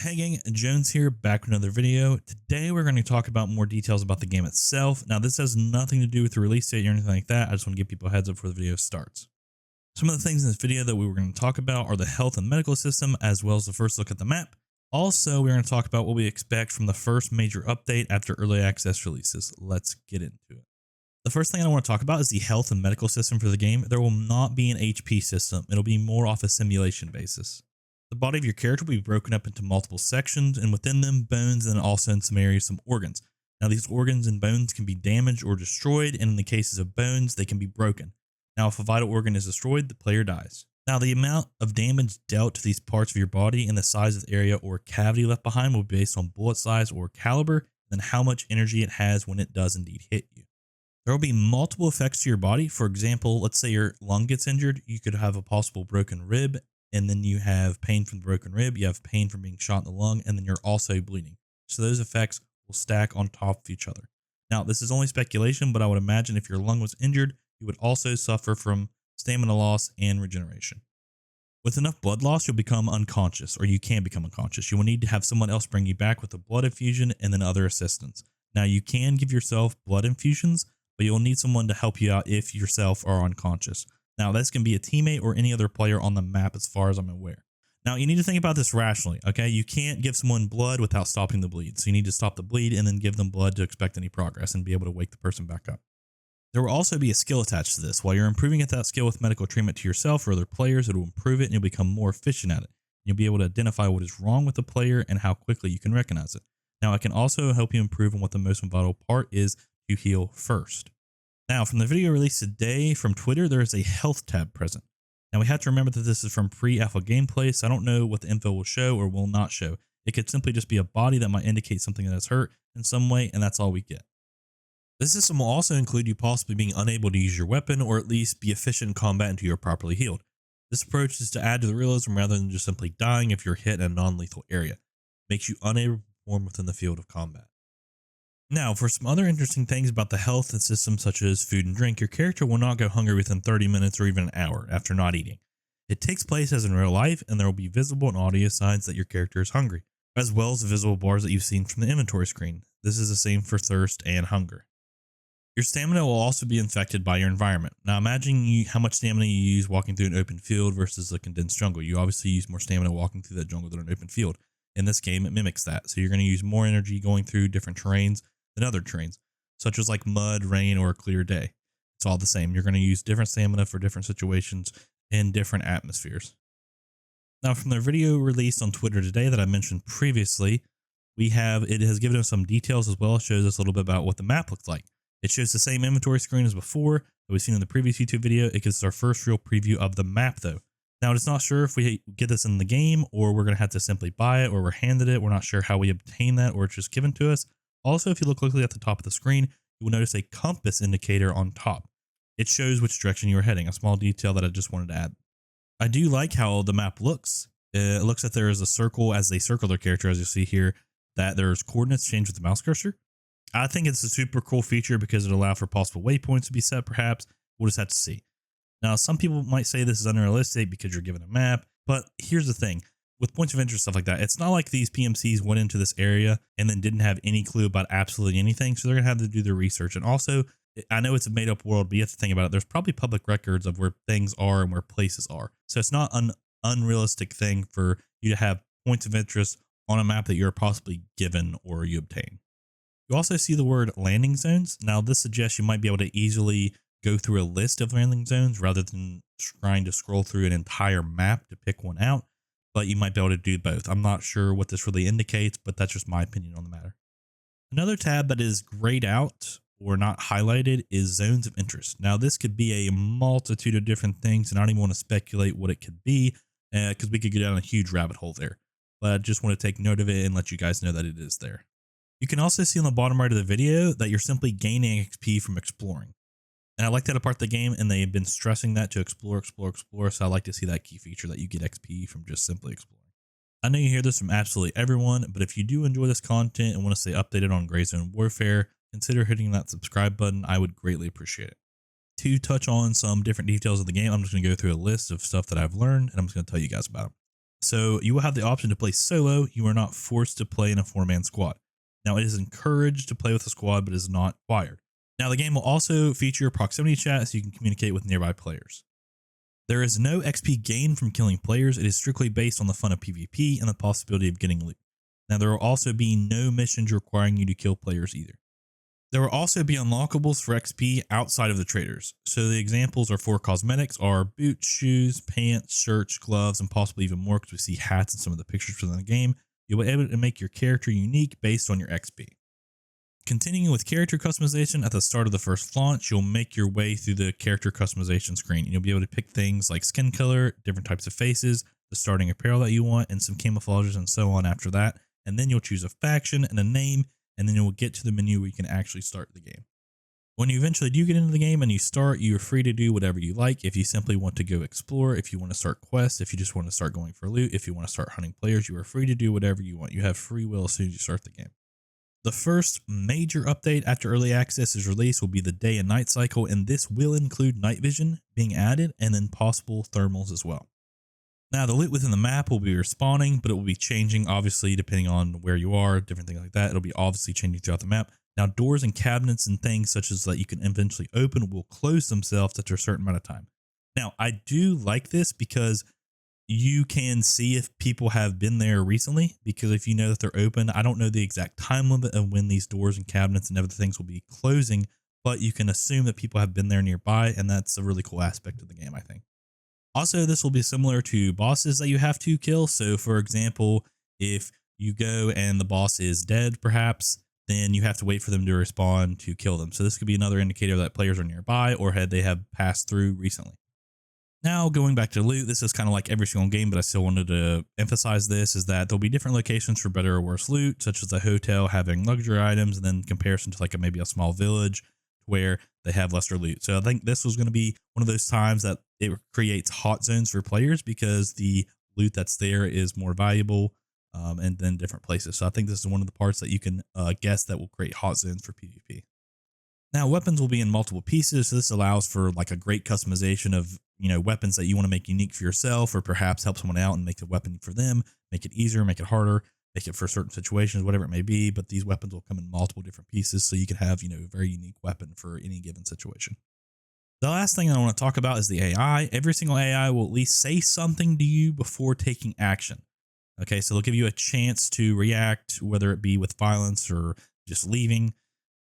Hey gang, Jones here, back with another video. Today we're going to talk about more details about the game itself. Now this has nothing to do with the release date or anything like that. I just want to give people a heads up before the video starts. Some of the things in this video that we were going to talk about are the health and medical system, as well as the first look at the map. Also, we're going to talk about what we expect from the first major update after early access releases. Let's get into it. The first thing I want to talk about is the health and medical system for the game. There will not be an HP system. It'll be more off a simulation basis. The body of your character will be broken up into multiple sections, and within them, bones, and also in some areas, some organs. Now, these organs and bones can be damaged or destroyed, and in the cases of bones, they can be broken. Now, if a vital organ is destroyed, the player dies. Now, the amount of damage dealt to these parts of your body and the size of the area or cavity left behind will be based on bullet size or caliber, and how much energy it has when it does indeed hit you. There will be multiple effects to your body. For example, let's say your lung gets injured, you could have a possible broken rib, and then you have pain from the broken rib, you have pain from being shot in the lung, and then you're also bleeding. So those effects will stack on top of each other. Now, this is only speculation, but I would imagine if your lung was injured, you would also suffer from stamina loss and regeneration. With enough blood loss, you'll become unconscious, or you can become unconscious. You will need to have someone else bring you back with a blood infusion and then other assistance. Now, you can give yourself blood infusions, but you'll need someone to help you out if yourself are unconscious. Now, this can be a teammate or any other player on the map as far as I'm aware. Now, you need to think about this rationally, okay? You can't give someone blood without stopping the bleed. So you need to stop the bleed and then give them blood to expect any progress and be able to wake the person back up. There will also be a skill attached to this. While you're improving at that skill with medical treatment to yourself or other players, it will improve it and you'll become more efficient at it. You'll be able to identify what is wrong with the player and how quickly you can recognize it. Now, it can also help you improve on what the most vital part is to heal first. Now, from the video released today from Twitter, there is a health tab present. Now, we have to remember that this is from pre-alpha gameplay, so I don't know what the info will show or will not show. It could simply just be a body that might indicate something that is hurt in some way, and that's all we get. This system will also include you possibly being unable to use your weapon or at least be efficient in combat until you're properly healed. This approach is to add to the realism rather than just simply dying if you're hit in a non-lethal area. It makes you unable to perform within the field of combat. Now, for some other interesting things about the health and system such as food and drink, your character will not go hungry within 30 minutes or even an hour after not eating. It takes place as in real life, and there will be visible and audio signs that your character is hungry, as well as the visible bars that you've seen from the inventory screen. This is the same for thirst and hunger. Your stamina will also be affected by your environment. Now, imagine how much stamina you use walking through an open field versus a condensed jungle. You obviously use more stamina walking through that jungle than an open field. In this game, it mimics that. So you're going to use more energy going through different terrains than other terrains, such as like mud, rain, or a clear day. It's all the same. You're going to use different stamina for different situations in different atmospheres. Now, from the video released on Twitter today that I mentioned previously, it has given us some details as well. It shows us a little bit about what the map looks like. It shows the same inventory screen as before that we've seen in the previous YouTube video. It gives us our first real preview of the map though. Now, it's not sure if we get this in the game or we're going to have to simply buy it or we're handed it. We're not sure how we obtain that or it's just given to us. Also, if you look quickly at the top of the screen, you will notice a compass indicator on top. It shows which direction you are heading, a small detail that I just wanted to add. I do like how the map looks. It looks like there is a circle as they circle their character, as you see here, that there's coordinates changed with the mouse cursor. I think it's a super cool feature because it allows for possible waypoints to be set, perhaps. We'll just have to see. Now, some people might say this is unrealistic because you're given a map, but here's the thing. With points of interest, stuff like that, it's not like these PMCs went into this area and then didn't have any clue about absolutely anything. So they're going to have to do their research. And also, I know it's a made up world, but you have to think about it. There's probably public records of where things are and where places are. So it's not an unrealistic thing for you to have points of interest on a map that you're possibly given or you obtain. You also see the word landing zones. Now, this suggests you might be able to easily go through a list of landing zones rather than trying to scroll through an entire map to pick one out. But you might be able to do both. I'm not sure what this really indicates, but that's just my opinion on the matter. Another tab that is grayed out or not highlighted is zones of interest. Now, this could be a multitude of different things, and I don't even want to speculate what it could be because we could go down a huge rabbit hole there. But I just want to take note of it and let you guys know that it is there. You can also see on the bottom right of the video that you're simply gaining XP from exploring. And I like that a part of the game, and they've been stressing that to explore. So I like to see that key feature that you get XP from just simply exploring. I know you hear this from absolutely everyone, but if you do enjoy this content and want to stay updated on Grayzone Warfare, consider hitting that subscribe button. I would greatly appreciate it. To touch on some different details of the game, I'm just going to go through a list of stuff that I've learned, and I'm just going to tell you guys about them. So you will have the option to play solo. You are not forced to play in a 4-man squad. Now, it is encouraged to play with a squad, but is not required. Now, the game will also feature proximity chat so you can communicate with nearby players. There is no XP gain from killing players. It is strictly based on the fun of PvP and the possibility of getting loot. Now, there will also be no missions requiring you to kill players either. There will also be unlockables for XP outside of the traders. So the examples are for cosmetics are boots, shoes, pants, shirts, gloves, and possibly even more because we see hats in some of the pictures within the game. You'll be able to make your character unique based on your XP. Continuing with character customization, at the start of the first launch, you'll make your way through the character customization screen. You'll be able to pick things like skin color, different types of faces, the starting apparel that you want, and some camouflages and so on after that. And then you'll choose a faction and a name, and then you'll get to the menu where you can actually start the game. When you eventually do get into the game and you start, you're free to do whatever you like. If you simply want to go explore, if you want to start quests, if you just want to start going for loot, if you want to start hunting players, you are free to do whatever you want. You have free will as soon as you start the game. The first major update after early access is released will be the day and night cycle, and this will include night vision being added and then possible thermals as well. Now, the loot within the map will be respawning, but it will be changing obviously depending on where you are, different things like that. It'll be obviously changing throughout the map. Now, doors and cabinets and things such as that you can eventually open will close themselves after a certain amount of time. Now, I do like this because you can see if people have been there recently, because if you know that they're open, I don't know the exact time limit of when these doors and cabinets and other things will be closing, but you can assume that people have been there nearby, and that's a really cool aspect of the game, I think. Also, this will be similar to bosses that you have to kill. So, for example, if you go and the boss is dead, perhaps, then you have to wait for them to respawn to kill them. So this could be another indicator that players are nearby or had they have passed through recently. Now, going back to loot, this is kind of like every single game, but I still wanted to emphasize this, is that there'll be different locations for better or worse loot, such as a hotel having luxury items, and then comparison to like maybe a small village where they have lesser loot. So I think this was going to be one of those times that it creates hot zones for players because the loot that's there is more valuable and then different places. So I think this is one of the parts that you can guess that will create hot zones for PvP. Now, weapons will be in multiple pieces, so this allows for like a great customization of, weapons that you want to make unique for yourself, or perhaps help someone out and make the weapon for them, make it easier, make it harder, make it for certain situations, whatever it may be. But these weapons will come in multiple different pieces, so you can have, a very unique weapon for any given situation. The last thing I want to talk about is the AI. Every single AI will at least say something to you before taking action. Okay, so they'll give you a chance to react, whether it be with violence or just leaving.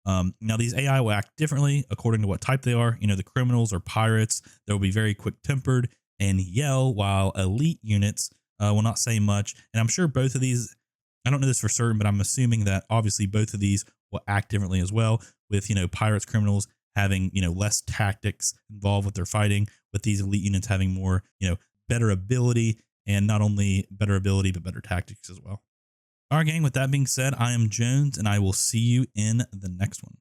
Now, these AI will act differently according to what type they are. The criminals or pirates, they'll be very quick-tempered and yell, while elite units will not say much. And I'm sure both of these, I don't know this for certain, but I'm assuming that obviously both of these will act differently as well, with, pirates, criminals having, less tactics involved with their fighting, with these elite units having more, better ability, and not only better ability, but better tactics as well. All right, gang, with that being said, I am Jones, and I will see you in the next one.